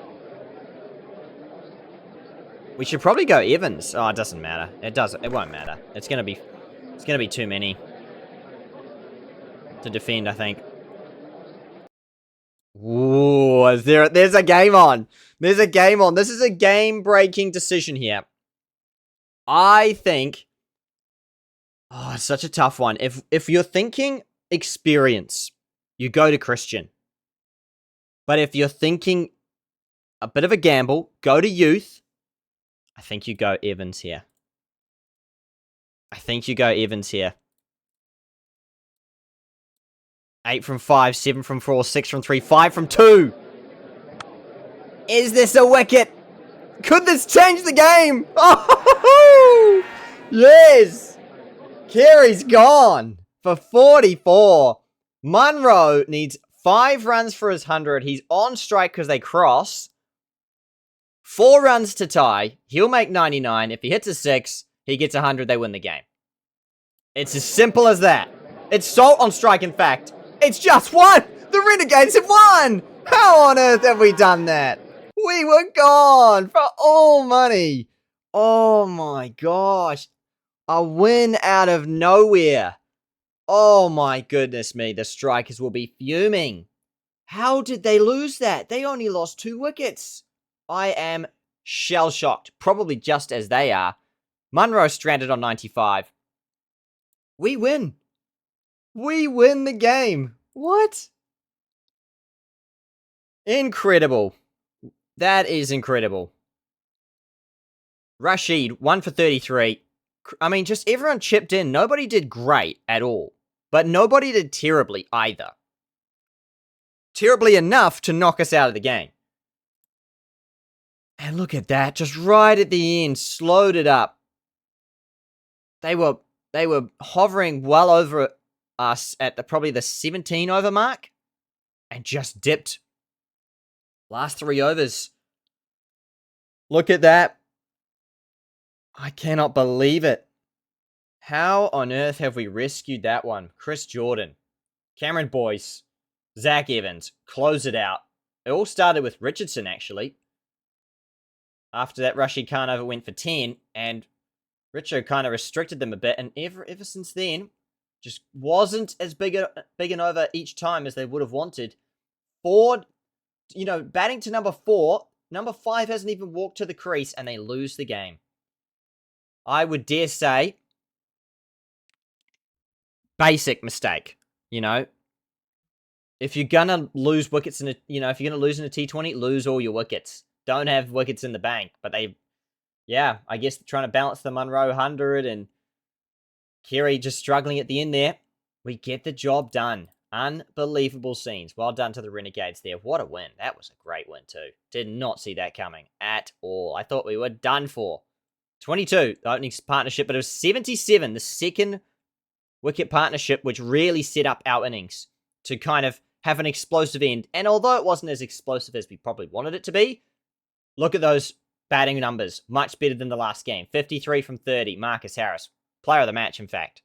We should probably go Evans. Oh, it doesn't matter. It won't matter. It's gonna be too many to defend, I think. Ooh, there's a game on. There's a game on. This is a game-breaking decision here. I think... Oh, it's such a tough one. If you're thinking experience, you go to Christian. But if you're thinking a bit of a gamble, go to youth. I think you go Evans here. 8 from 5, 7 from 4, 6 from 3, 5 from 2. Is this a wicket? Could this change the game? Oh, yes. Carey's gone for 44. Munro needs 5 runs for his 100. He's on strike because they cross. 4 runs to tie. He'll make 99. If he hits a 6, he gets 100. They win the game. It's as simple as that. It's so on strike, in fact. It's just won! The Renegades have won! How on earth have we done that? We were gone for all money. Oh my gosh. A win out of nowhere. Oh my goodness me. The Strikers will be fuming. How did they lose that? They only lost 2 wickets. I am shell-shocked. Probably just as they are. Munro stranded on 95. We win. We win the game. What? Incredible. That is incredible. Rashid, 1 for 33. I mean, just everyone chipped in. Nobody did great at all. But nobody did terribly either. Terribly enough to knock us out of the game. And look at that. Just right at the end. Slowed it up. They were hovering well over us at probably the 17 over mark. And just dipped. Last 3 overs. Look at that. I cannot believe it. How on earth have we rescued that one? Chris Jordan, Cameron Boyce, Zach Evans, close it out. It all started with Richardson, actually. After that, Rashid Khan over went for 10, and Richo kind of restricted them a bit, and ever since then, just wasn't as big an over each time as they would have wanted. Ford, batting to number 4, number 5 hasn't even walked to the crease, and they lose the game. I would dare say, basic mistake. You know, if you're gonna lose wickets in a, if you're gonna lose in a T20, lose all your wickets. Don't have wickets in the bank. But I guess trying to balance the Munro 100 and Kerry just struggling at the end there. We get the job done. Unbelievable scenes. Well done to the Renegades there. What a win. That was a great win too. Did not see that coming at all. I thought we were done for. 22, the opening partnership, but it was 77, the second wicket partnership, which really set up our innings to kind of have an explosive end. And although it wasn't as explosive as we probably wanted it to be, look at those batting numbers. Much better than the last game. 53 from 30, Marcus Harris. Player of the match, in fact.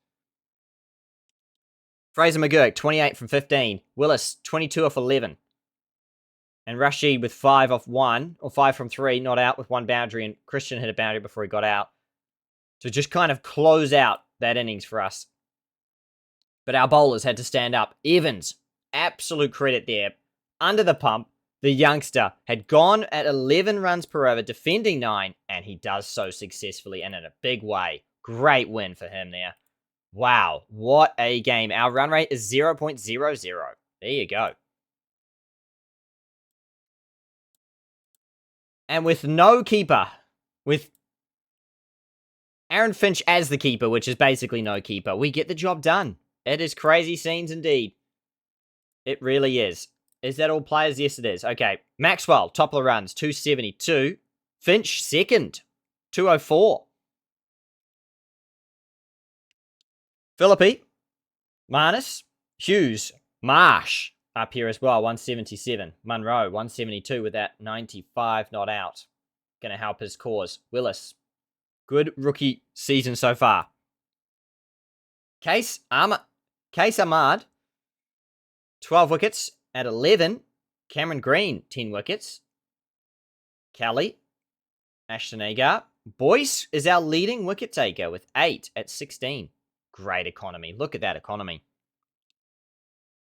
Fraser McGurk, 28 from 15. Willis, 22 off 11. And Rashid with 5 off 1, or 5 from 3, not out with 1 boundary, and Christian hit a boundary before he got out. To just kind of close out that innings for us. But our bowlers had to stand up. Evans, absolute credit there. Under the pump, the youngster had gone at 11 runs per over, defending 9, and he does so successfully and in a big way. Great win for him there. Wow, what a game. Our run rate is 0.00. There you go. And with no keeper, with Aaron Finch as the keeper, which is basically no keeper, we get the job done. It is crazy scenes indeed. It really is. Is that all players? Yes, it is. Okay, Maxwell, top of the runs, 272. Finch, second, 204. Philippi, Marnus, Hughes, Marsh up here as well, 177. Munro, 172 with that 95 not out. Going to help his cause. Willis, good rookie season so far. Case Ahmad, 12 wickets at 11. Cameron Green, 10 wickets. Kelly, Ashton Agar. Boyce is our leading wicket taker with 8 at 16. Great economy. Look at that economy.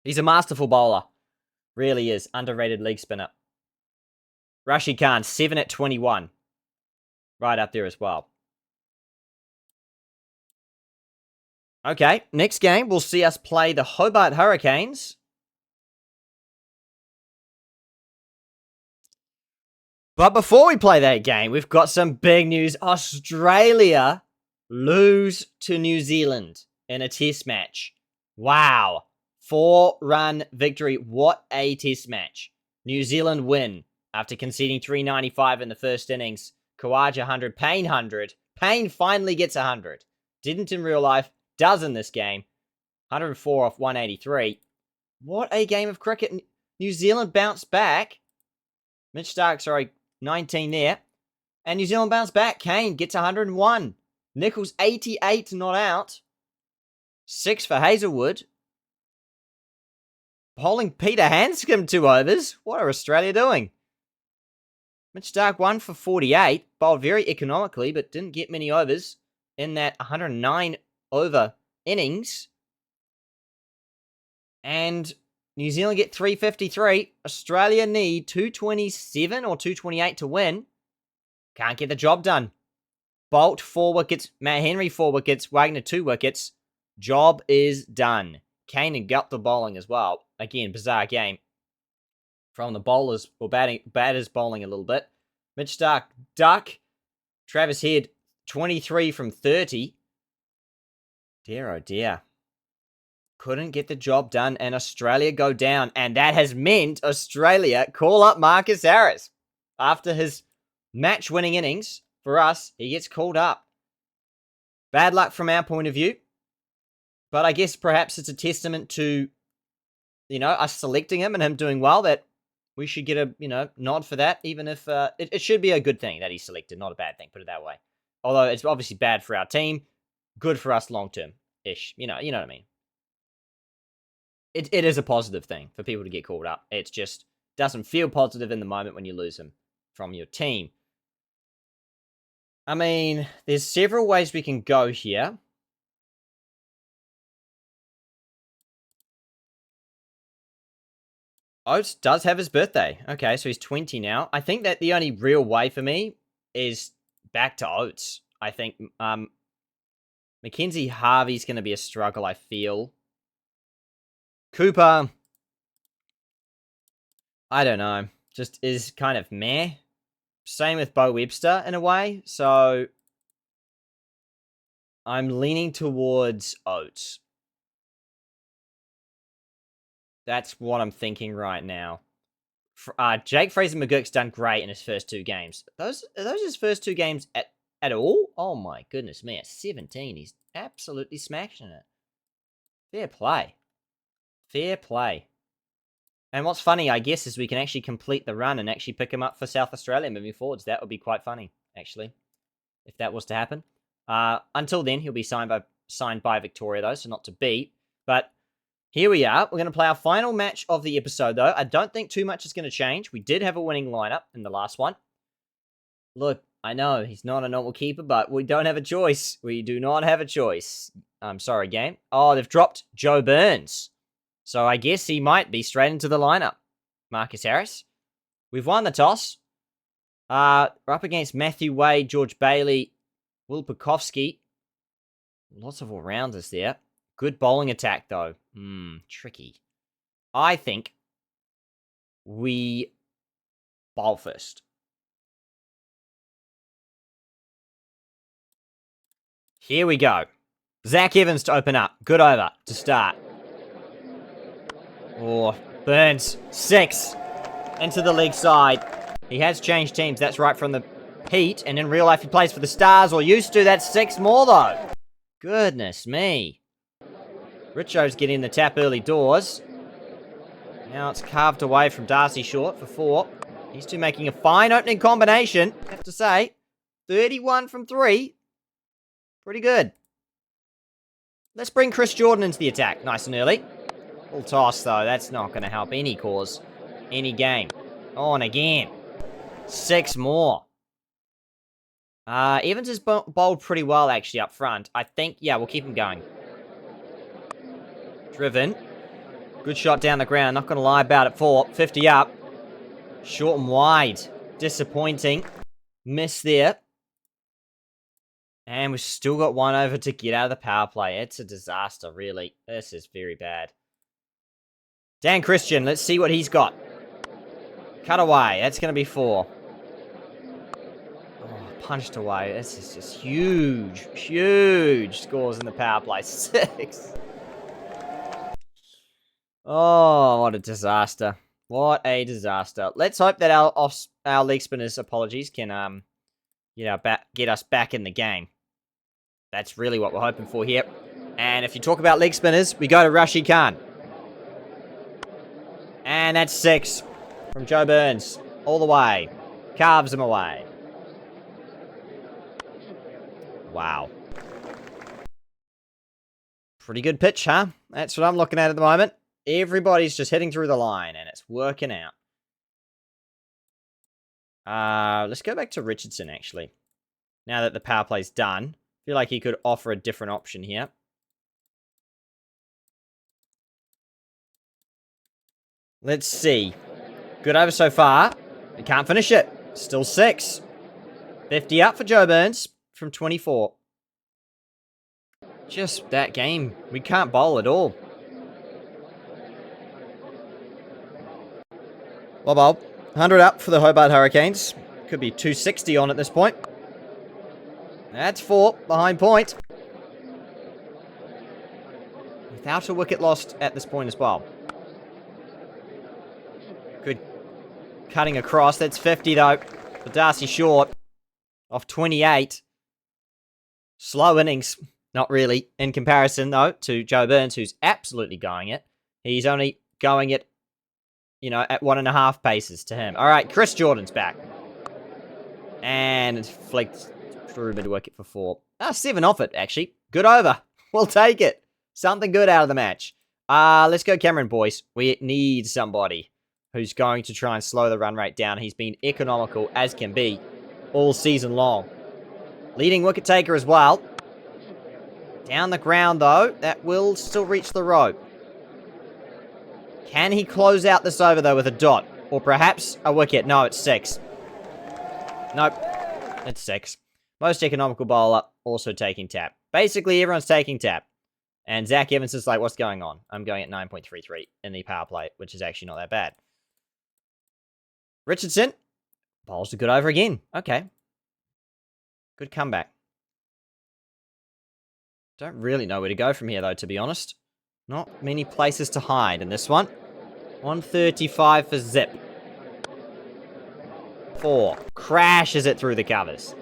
He's a masterful bowler. Really is. Underrated leg spinner. Rashid Khan, 7 at 21. Right up there as well. Okay, next game, we'll see us play the Hobart Hurricanes. But before we play that game, we've got some big news. Australia lose to New Zealand in a test match. Wow. 4-run victory. What a test match. New Zealand win after conceding 395 in the first innings. Khawaja 100, Payne 100. Payne finally gets 100. Didn't in real life, does in this game. 104 off 183. What a game of cricket. New Zealand bounced back. Mitch Stark, 19 there. And New Zealand bounced back. Kane gets 101. Nichols, 88 not out. 6 for Hazelwood. Bowling Peter Hanscom 2 overs. What are Australia doing? Mitch Stark 1 for 48. Bowled very economically, but didn't get many overs in that 109 over innings. And New Zealand get 353. Australia need 227 or 228 to win. Can't get the job done. Bolt 4 wickets. Matt Henry 4 wickets. Wagner 2 wickets. Job is done. Kane got the bowling as well. Again, bizarre game from the bowlers or batters bowling a little bit. Mitch Stark, duck. Travis Head, 23 from 30. Dear, oh dear. Couldn't get the job done and Australia go down. And that has meant Australia call up Marcus Harris. After his match-winning innings, for us, he gets called up. Bad luck from our point of view. But I guess perhaps it's a testament to, us selecting him and him doing well that we should get a, nod for that, even if it should be a good thing that he's selected, not a bad thing, put it that way. Although it's obviously bad for our team, good for us long-term-ish. You know what I mean? It is a positive thing for people to get called up. It just doesn't feel positive in the moment when you lose him from your team. I mean, there's several ways we can go here. Oates does have his birthday. Okay, so he's 20 now. I think that the only real way for me is back to Oates. I think Mackenzie Harvey's going to be a struggle, I feel. Cooper, I don't know, just is kind of meh. Same with Bo Webster in a way, so I'm leaning towards Oates. That's what I'm thinking right now. Jake Fraser-McGurk's done great in his first 2 games. Are those his first 2 games at all? Oh my goodness me, at 17, he's absolutely smashing it. Fair play. Fair play. And what's funny, I guess, is we can actually complete the run and actually pick him up for South Australia moving forwards. That would be quite funny, actually, if that was to happen. Until then, he'll be signed by Victoria, though, so not to beat. But here we are. We're going to play our final match of the episode, though. I don't think too much is going to change. We did have a winning lineup in the last one. Look, I know he's not a normal keeper, but we don't have a choice. We do not have a choice. I'm sorry, game. Oh, they've dropped Joe Burns. So I guess he might be straight into the lineup. Marcus Harris. We've won the toss. We're up against Matthew Wade, George Bailey, Will Pukowski. Lots of all-rounders there. Good bowling attack, though. Tricky. I think we bowl first. Here we go. Zach Evans to open up. Good over to start. Oh, Burns. 6. Into the leg side. He has changed teams. That's right from the Heat. And in real life, he plays for the Stars, or used to. That's 6 more, though. Goodness me. Richo's getting the tap early doors. Now it's carved away from Darcy Short for 4. These two making a fine opening combination, I have to say. 31 from 3. Pretty good. Let's bring Chris Jordan into the attack. Nice and early. Full toss, though. That's not going to help any cause, any game. Oh, and again. 6 more. Evans has bowled pretty well, actually, up front. I think, yeah, we'll keep him going. Driven. Good shot down the ground. Not going to lie about it. 50 up. Short and wide. Disappointing. Miss there. And we've still got 1 over to get out of the power play. It's a disaster, really. This is very bad. Dan Christian, let's see what he's got. Cut away. That's going to be 4. Oh, punched away. This is just huge, huge scores in the power play. 6. Oh, what a disaster. What a disaster. Let's hope that our leg spinners, apologies, can get us back in the game. That's really what we're hoping for here. And if you talk about leg spinners, we go to Rashid Khan. And that's 6 from Joe Burns. All the way. Carves him away. Wow. Pretty good pitch, huh? That's what I'm looking at the moment. Everybody's just hitting through the line, and it's working out. Let's go back to Richardson, actually. Now that the power play's done. I feel like he could offer a different option here. Let's see. Good over so far. We can't finish it. Still 6. 50 up for Joe Burns from 24. Just that game. We can't bowl at all. Well, Bob. 100 up for the Hobart Hurricanes. Could be 260 on at this point. That's 4 behind point. Without a wicket lost at this point as well. Good cutting across. That's 50 though for Darcy Short off 28. Slow innings. Not really in comparison though to Joe Burns, who's absolutely going it. He's only going it, at 1.5 paces to him. All right, Chris Jordan's back. And flicked through mid-wicket for 4. 7 off it, actually. Good over. We'll take it. Something good out of the match. Let's go Cameron, boys. We need somebody who's going to try and slow the run rate down. He's been economical as can be all season long. Leading wicket taker as well. Down the ground, though. That will still reach the rope. Can he close out this over, though, with a dot? Or perhaps a wicket? No, it's 6. Nope. It's 6. Most economical bowler, also taking tap. Basically, everyone's taking tap. And Zach Evans is like, what's going on? I'm going at 9.33 in the power play, which is actually not that bad. Richardson bowls a good over again. Okay. Good comeback. Don't really know where to go from here, though, to be honest. Not many places to hide in this one. 135 for Zip. 4. Crashes it through the covers.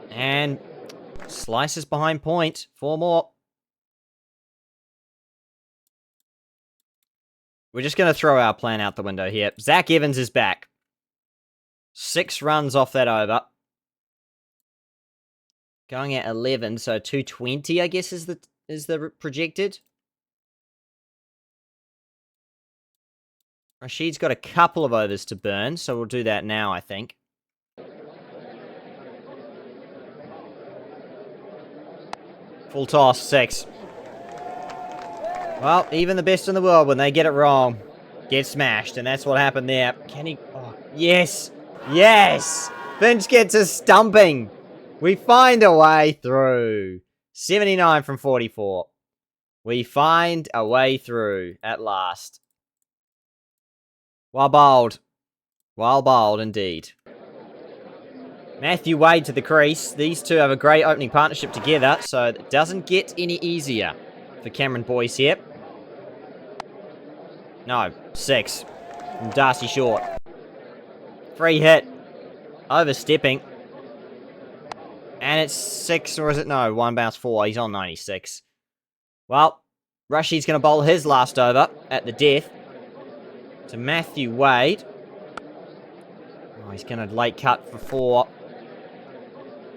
And slices behind point. 4 more. We're just going to throw our plan out the window here. Zach Evans is back. 6 runs off that over. Going at 11, so 220, I guess, is the projected. Rashid's got a couple of overs to burn, so we'll do that now, I think. Full toss, 6. Well, even the best in the world, when they get it wrong, get smashed, and that's what happened there. Can he... Oh, yes! Yes! Finch gets a stumping! We find a way through. 79 from 44. We find a way through at last. Well bowled. Well bowled indeed. Matthew Wade to the crease. These two have a great opening partnership together, so it doesn't get any easier for Cameron Boyce here. No, 6. From Darcy Short. Free hit. Overstepping. And it's 6, or is it? No, 1 bounce 4. He's on 96. Well, Rashid's going to bowl his last over at the death to Matthew Wade. Oh, he's going to late cut for 4.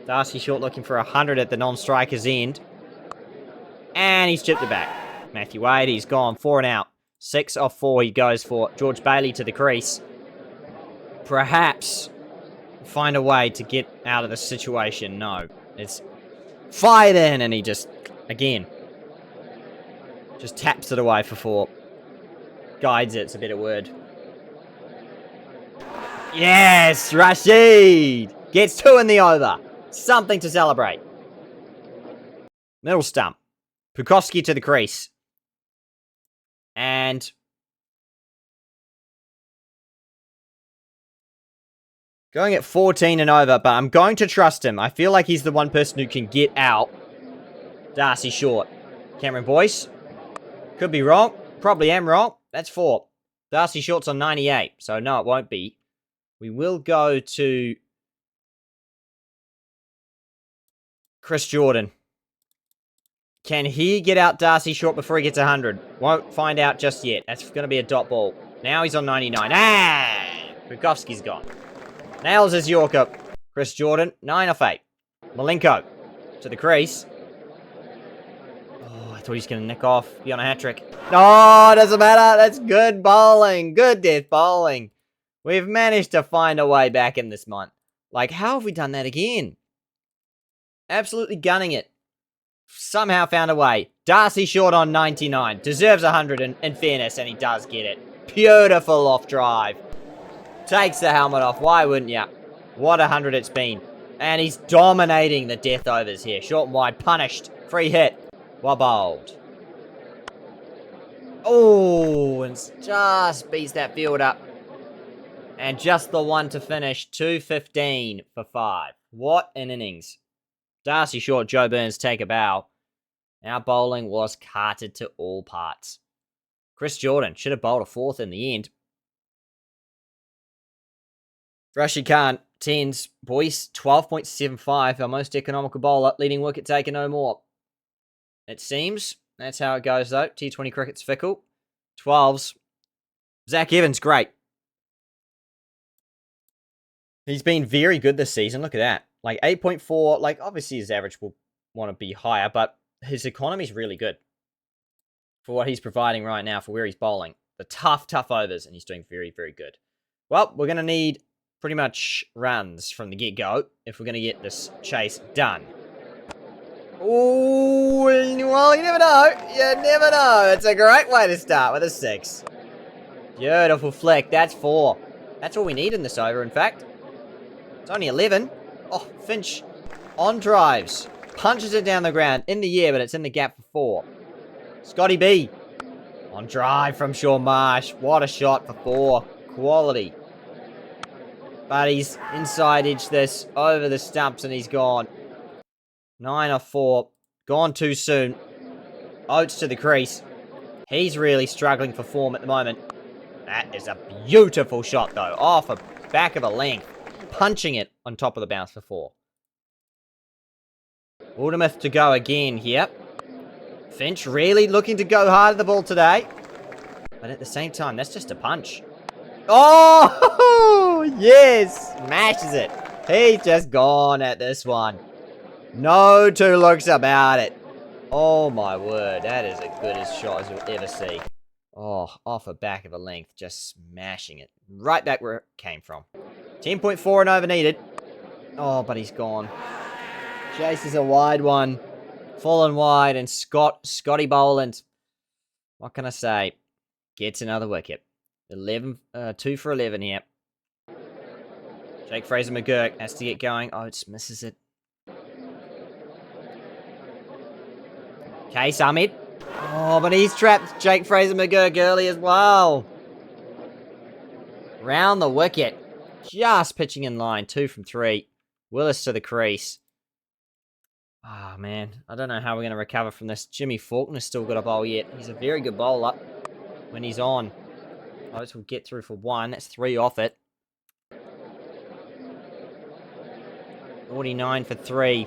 Darcy Short looking for 100 at the non-striker's end. And he's chipped it back. Matthew Wade, he's gone 4 and out. 6 off 4 he goes for. George Bailey to the crease. Perhaps find a way to get out of the situation. No. It's fired in, and he just, again, just taps it away for 4. Guides it's a better word. Yes! Rashid! Gets 2 in the over. Something to celebrate. Middle stump. Pukowski to the crease. And going at 14 and over, but I'm going to trust him. I feel like he's the one person who can get out. Darcy Short. Cameron Boyce. Could be wrong. Probably am wrong. That's 4. Darcy Short's on 98, so no, it won't be. We will go to Chris Jordan. Can he get out Darcy Short before he gets 100? Won't find out just yet. That's going to be a dot ball. Now he's on 99. Ah! Bukowski's gone. Nails his Yorker. Chris Jordan, 9 off 8. Malenko to the crease. Oh, I thought he was going to nick off. Be on a hat-trick. No, doesn't matter. That's good bowling. Good death bowling. We've managed to find a way back in this month. Like, how have we done that again? Absolutely gunning it. Somehow found a way. Darcy Short on 99. Deserves 100 in fairness, and he does get it. Beautiful off drive. Takes the helmet off. Why wouldn't ya? What 100 it's been. And he's dominating the death overs here. Short and wide. Punished. Free hit. Well bowled. Oh, and just beats that field up. And just the one to finish. 215 for 5. What an innings. Darcy Short, Joe Burns take a bow. Our bowling was carted to all parts. Chris Jordan should have bowled a 4th in the end. Rashid Khan, 10s. Boyce, 12.75. Our most economical bowler. Leading wicket taker, no more. It seems. That's how it goes, though. T20 cricket's fickle. 12s. Zach Evans, great. He's been very good this season. Look at that. Like 8.4. Like, obviously his average will want to be higher, but his economy's really good for what he's providing right now, for where he's bowling. The tough overs, and he's doing very, very good. Well, we're going to need pretty much runs from the get-go if we're going to get this chase done. Ooh, well, you never know. You never know. It's a great way to start with a 6. Beautiful flick. That's 4. That's all we need in this over, in fact. It's only 11. Oh, Finch on drives. Punches it down the ground. In the air, but it's in the gap for 4. Scotty B. On drive from Shaw Marsh. What a shot for 4. Quality. But he's inside edge this. Over the stumps and he's gone. 9 off 4. Gone too soon. Oates to the crease. He's really struggling for form at the moment. That is a beautiful shot, though. Off a back of a length. Punching it on top of the bounce for 4. Aldermouth to go again here. Finch really looking to go hard at the ball today. But at the same time, that's just a punch. Oh, yes. Smashes it. He's just gone at this one. No two looks about it. Oh, my word. That is as good a shot as you'll ever see. Oh, off the back of a length. Just smashing it. Right back where it came from. 10.4 and over needed. Oh, but he's gone. Chases a wide one. Fallen wide. And Scotty Boland, what can I say? Gets another wicket. 2 for 11 here. Jake Fraser McGurk has to get going. Oates misses it. Case Ahmed. Oh, but he's trapped Jake Fraser McGurk early as well. Round the wicket. Just pitching in line. 2 from 3. Willis to the crease. Ah, oh, man. I don't know how we're going to recover from this. Jimmy Faulkner's still got a bowl yet. He's a very good bowler when he's on. Oates will get through for 1. That's 3 off it. 49 for 3.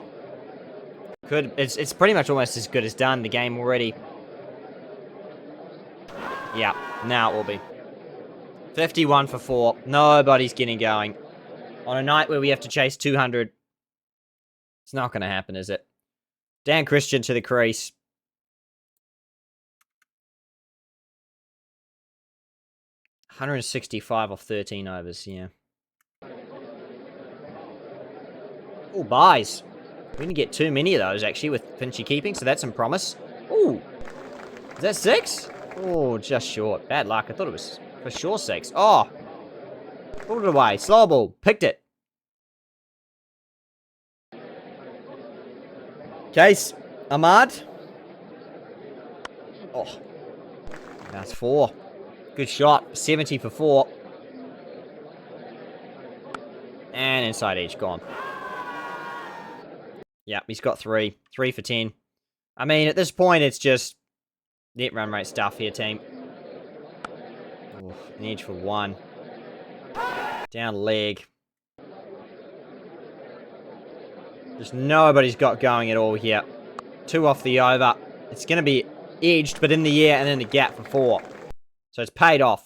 It's pretty much almost as good as done, the game already. Yeah, now it will be. 51 for 4. Nobody's getting going. On a night where we have to chase 200. It's not going to happen, is it? Dan Christian to the crease. $165 off 13 overs, yeah. Oh, buys. We didn't get too many of those, actually, with Finchy keeping, so that's some promise. Ooh. Is that 6? Oh, just short. Bad luck. I thought it was for sure 6. Oh. Pulled it away. Slow ball. Picked it. Case. Ahmad. Oh. That's 4. Good shot. 70 for 4. And inside edge. Gone. Yeah, he's got 3. 3 for 10. I mean, at this point, it's just net run rate stuff here, team. Oof, an edge for 1. Down leg. Just nobody's got going at all here. 2 off the over. It's going to be edged, but in the air and in the gap for 4. So it's paid off.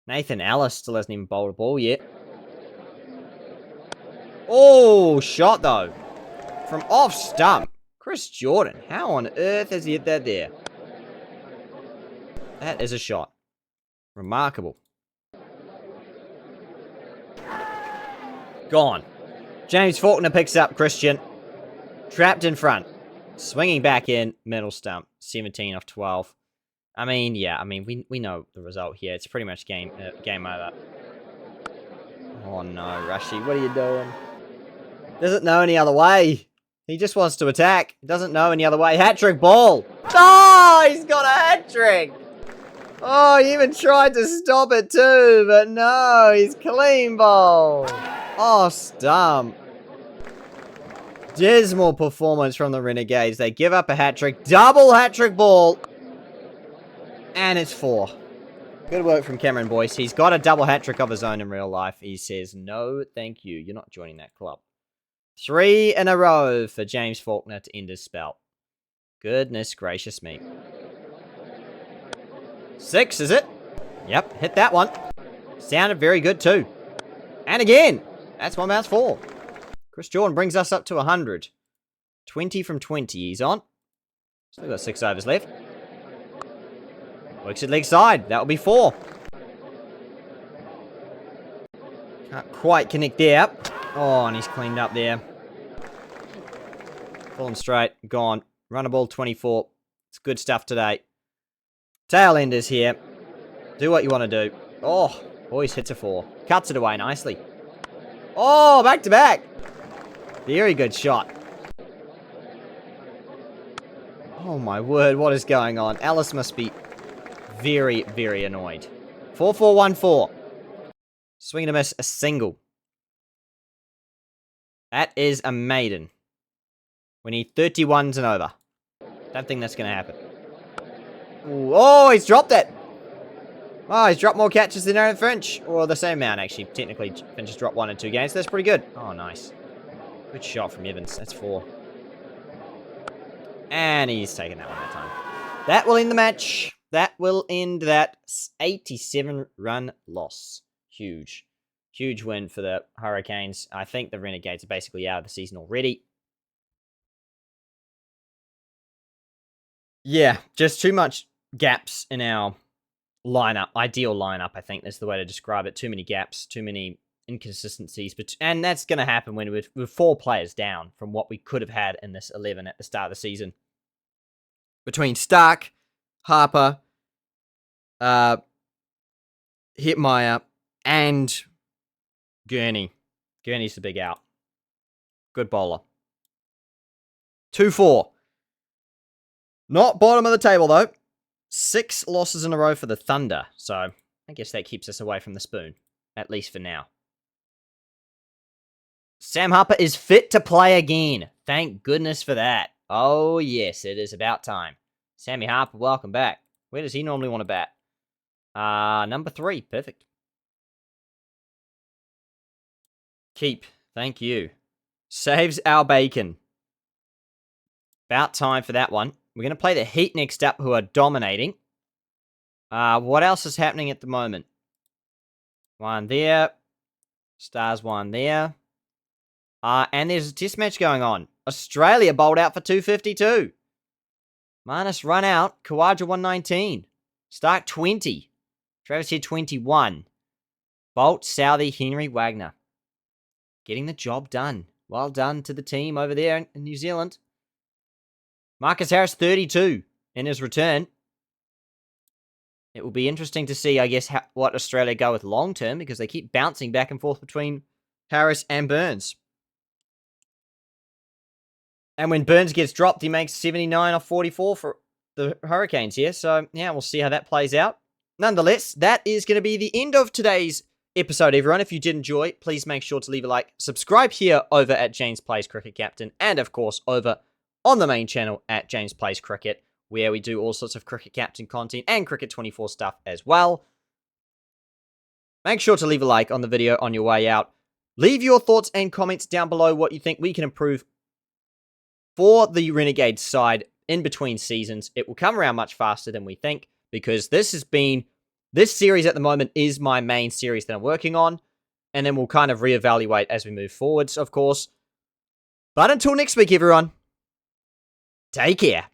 Nathan Ellis still hasn't even bowled a ball yet. Oh, shot though. From off stump. Chris Jordan. How on earth has he hit that there? That is a shot. Remarkable. Gone. James Faulkner picks up Christian. Trapped in front. Swinging back in. Middle stump. 17 off 12. I mean, yeah. I mean, we know the result here. It's pretty much game over. Oh no, Rushy. What are you doing? Doesn't know any other way. He just wants to attack. Doesn't know any other way. Hat-trick ball. Oh, he's got a hat-trick. Oh, he even tried to stop it too, but no, he's clean bowl. Oh, stump. Dismal performance from the Renegades. They give up a hat-trick. Double hat-trick ball. And it's 4. Good work from Cameron Boyce. He's got a double hat-trick of his own in real life. He says, no, thank you. You're not joining that club. 3 in a row for James Faulkner to end his spell. Goodness gracious me. 6, is it? Yep, hit that one. Sounded very good too. And again, that's 1 bounce 4. Chris Jordan brings us up to 100. 20 from 20 he's on. Still got 6 overs left. Works at leg side. That will be 4. Can't quite connect there. Oh, and he's cleaned up there. Fallen straight. Gone. Run a ball 24. It's good stuff today. Tail enders here. Do what you want to do. Oh, Always hits a 4. Cuts it away nicely. Oh, back to back. Very good shot. Oh my word, what is going on? Alice must be very, very annoyed. 4-4-1-4. Swing and a miss, a single. That is a maiden. We need 31s and over. Don't think that's going to happen. Ooh, oh, he's dropped it. Oh, he's dropped more catches than Aaron Finch. Or the same amount, actually. Technically, Finch has dropped 1 in 2 games. That's pretty good. Oh, nice. Good shot from Evans. That's 4. And he's taken that one that time. That will end the match. That will end that 87-run loss. Huge. Huge win for the Hurricanes. I think the Renegades are basically out of the season already. Yeah, just too much gaps in our lineup. Ideal lineup, I think, is the way to describe it. Too many gaps, too many inconsistencies. And that's going to happen when we're 4 players down from what we could have had in this 11 at the start of the season. Between Stark, Harper, Hitmeyer, and Gurney. Gurney's the big out. Good bowler. 2-4. Not bottom of the table, though. 6 losses in a row for the Thunder. So, I guess that keeps us away from the spoon. At least for now. Sam Harper is fit to play again. Thank goodness for that. Oh, yes, it is about time. Sammy Harper, welcome back. Where does he normally want to bat? Number 3. Perfect. Keep. Thank you. Saves our bacon. About time for that one. We're going to play the Heat next up, who are dominating. What else is happening at the moment? 1 there. Stars 1 there. And there's a test match going on. Australia bowled out for 252. Marnus run out. Kawaja 119. Stark 20. Travis Head 21. Bolt, Southey, Henry, Wagner. Getting the job done. Well done to the team over there in New Zealand. Marcus Harris 32 in his return. It will be interesting to see, I guess, what Australia go with long term, because they keep bouncing back and forth between Harris and Burns. And when Burns gets dropped, he makes 79 off 44 for the Hurricanes here. So, yeah, we'll see how that plays out. Nonetheless, that is going to be the end of today's episode, everyone. If you did enjoy, please make sure to leave a like. Subscribe here over at James Plays Cricket Captain. And, of course, over on the main channel at James Plays Cricket, where we do all sorts of Cricket Captain content and Cricket 24 stuff as well. Make sure to leave a like on the video on your way out. Leave your thoughts and comments down below what you think we can improve for the Renegades side in between seasons. It will come around much faster than we think, because this series at the moment is my main series that I'm working on, and then we'll kind of reevaluate as we move forwards, of course. But until next week, everyone, take care.